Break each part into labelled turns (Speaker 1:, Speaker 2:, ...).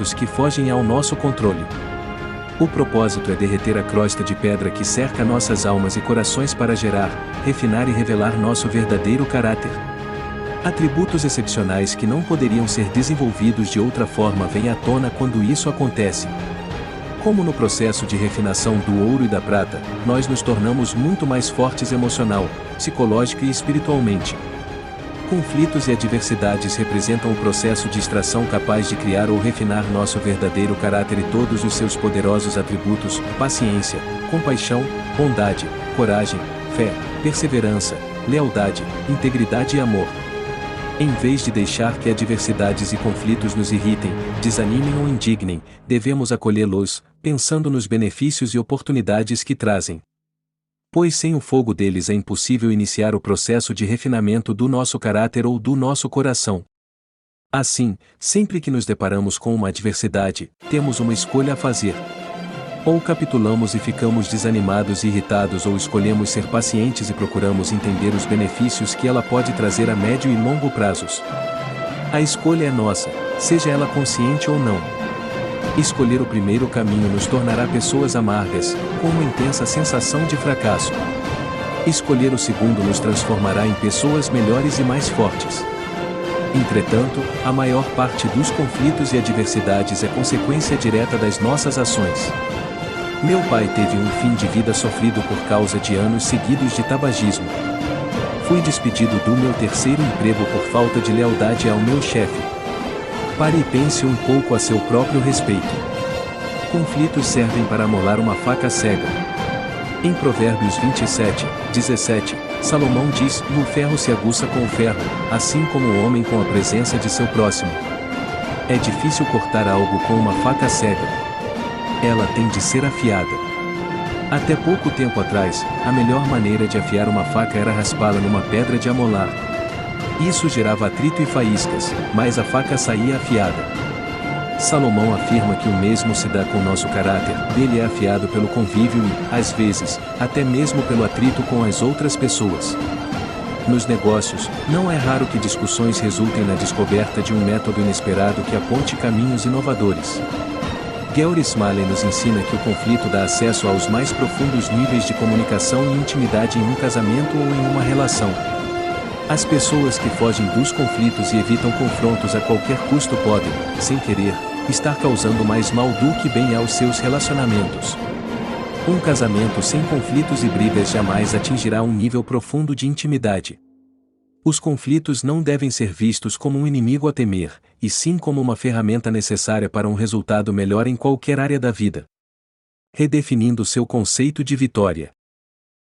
Speaker 1: os que fogem ao nosso controle. O propósito é derreter a crosta de pedra que cerca nossas almas e corações para gerar, refinar e revelar nosso verdadeiro caráter. Atributos excepcionais que não poderiam ser desenvolvidos de outra forma vêm à tona quando isso acontece. Como no processo de refinação do ouro e da prata, nós nos tornamos muito mais fortes emocional, psicológica e espiritualmente. Conflitos e adversidades representam o processo de extração capaz de criar ou refinar nosso verdadeiro caráter e todos os seus poderosos atributos: paciência, compaixão, bondade, coragem, fé, perseverança, lealdade, integridade e amor. Em vez de deixar que adversidades e conflitos nos irritem, desanimem ou indignem, devemos acolhê-los, pensando nos benefícios e oportunidades que trazem. Pois sem o fogo deles é impossível iniciar o processo de refinamento do nosso caráter ou do nosso coração. Assim, sempre que nos deparamos com uma adversidade, temos uma escolha a fazer. Ou capitulamos e ficamos desanimados e irritados, ou escolhemos ser pacientes e procuramos entender os benefícios que ela pode trazer a médio e longo prazos. A escolha é nossa, seja ela consciente ou não. Escolher o primeiro caminho nos tornará pessoas amargas, com uma intensa sensação de fracasso. Escolher o segundo nos transformará em pessoas melhores e mais fortes. Entretanto, a maior parte dos conflitos e adversidades é consequência direta das nossas ações. Meu pai teve um fim de vida sofrido por causa de anos seguidos de tabagismo. Fui despedido do meu terceiro emprego por falta de lealdade ao meu chefe. Pare e pense um pouco a seu próprio respeito. Conflitos servem para amolar uma faca cega. Em Provérbios 27:17, Salomão diz: "No ferro se aguça com o ferro, assim como o homem com a presença de seu próximo." É difícil cortar algo com uma faca cega. Ela tem de ser afiada. Até pouco tempo atrás, a melhor maneira de afiar uma faca era raspá-la numa pedra de amolar. Isso gerava atrito e faíscas, mas a faca saía afiada. Salomão afirma que o mesmo se dá com nosso caráter, dele é afiado pelo convívio e, às vezes, até mesmo pelo atrito com as outras pessoas. Nos negócios, não é raro que discussões resultem na descoberta de um método inesperado que aponte caminhos inovadores. Georg Smalley nos ensina que o conflito dá acesso aos mais profundos níveis de comunicação e intimidade em um casamento ou em uma relação. As pessoas que fogem dos conflitos e evitam confrontos a qualquer custo podem, sem querer, estar causando mais mal do que bem aos seus relacionamentos. Um casamento sem conflitos e brigas jamais atingirá um nível profundo de intimidade. Os conflitos não devem ser vistos como um inimigo a temer, e sim como uma ferramenta necessária para um resultado melhor em qualquer área da vida. Redefinindo seu conceito de vitória.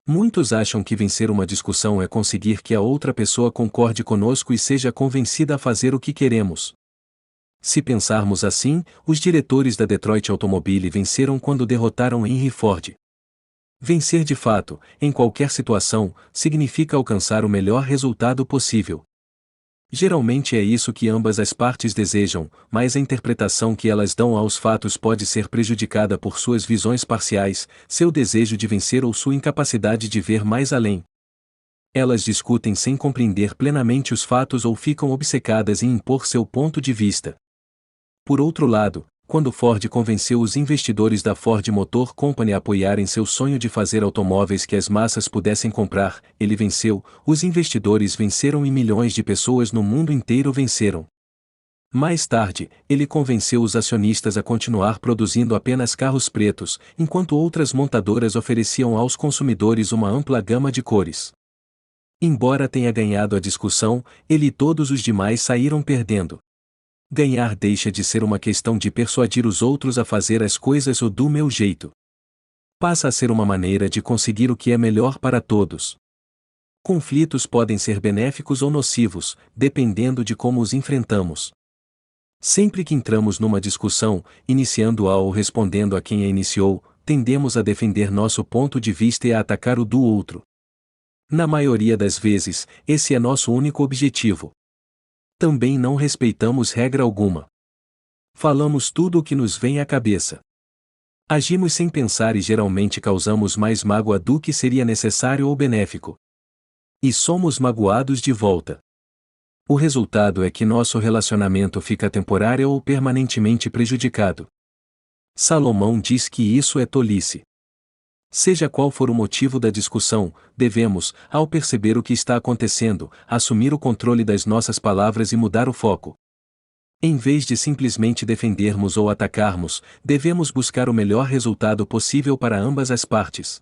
Speaker 1: Muitos acham que vencer uma discussão é conseguir que a outra pessoa concorde conosco e seja convencida a fazer o que queremos. Se pensarmos assim, os diretores da Detroit Automobile venceram quando derrotaram Henry Ford. Vencer de fato, em qualquer situação, significa alcançar o melhor resultado possível. Geralmente é isso que ambas as partes desejam, mas a interpretação que elas dão aos fatos pode ser prejudicada por suas visões parciais, seu desejo de vencer ou sua incapacidade de ver mais além. Elas discutem sem compreender plenamente os fatos ou ficam obcecadas em impor seu ponto de vista. Por outro lado, quando Ford convenceu os investidores da Ford Motor Company a apoiarem seu sonho de fazer automóveis que as massas pudessem comprar, ele venceu, os investidores venceram e milhões de pessoas no mundo inteiro venceram. Mais tarde, ele convenceu os acionistas a continuar produzindo apenas carros pretos, enquanto outras montadoras ofereciam aos consumidores uma ampla gama de cores. Embora tenha ganhado a discussão, ele e todos os demais saíram perdendo. Ganhar deixa de ser uma questão de persuadir os outros a fazer as coisas ou do meu jeito. Passa a ser uma maneira de conseguir o que é melhor para todos. Conflitos podem ser benéficos ou nocivos, dependendo de como os enfrentamos. Sempre que entramos numa discussão, iniciando-a ou respondendo a quem a iniciou, tendemos a defender nosso ponto de vista e a atacar o do outro. Na maioria das vezes, esse é nosso único objetivo. Também não respeitamos regra alguma. Falamos tudo o que nos vem à cabeça. Agimos sem pensar e geralmente causamos mais mágoa do que seria necessário ou benéfico. E somos magoados de volta. O resultado é que nosso relacionamento fica temporário ou permanentemente prejudicado. Salomão diz que isso é tolice. Seja qual for o motivo da discussão, devemos, ao perceber o que está acontecendo, assumir o controle das nossas palavras e mudar o foco. Em vez de simplesmente defendermos ou atacarmos, devemos buscar o melhor resultado possível para ambas as partes.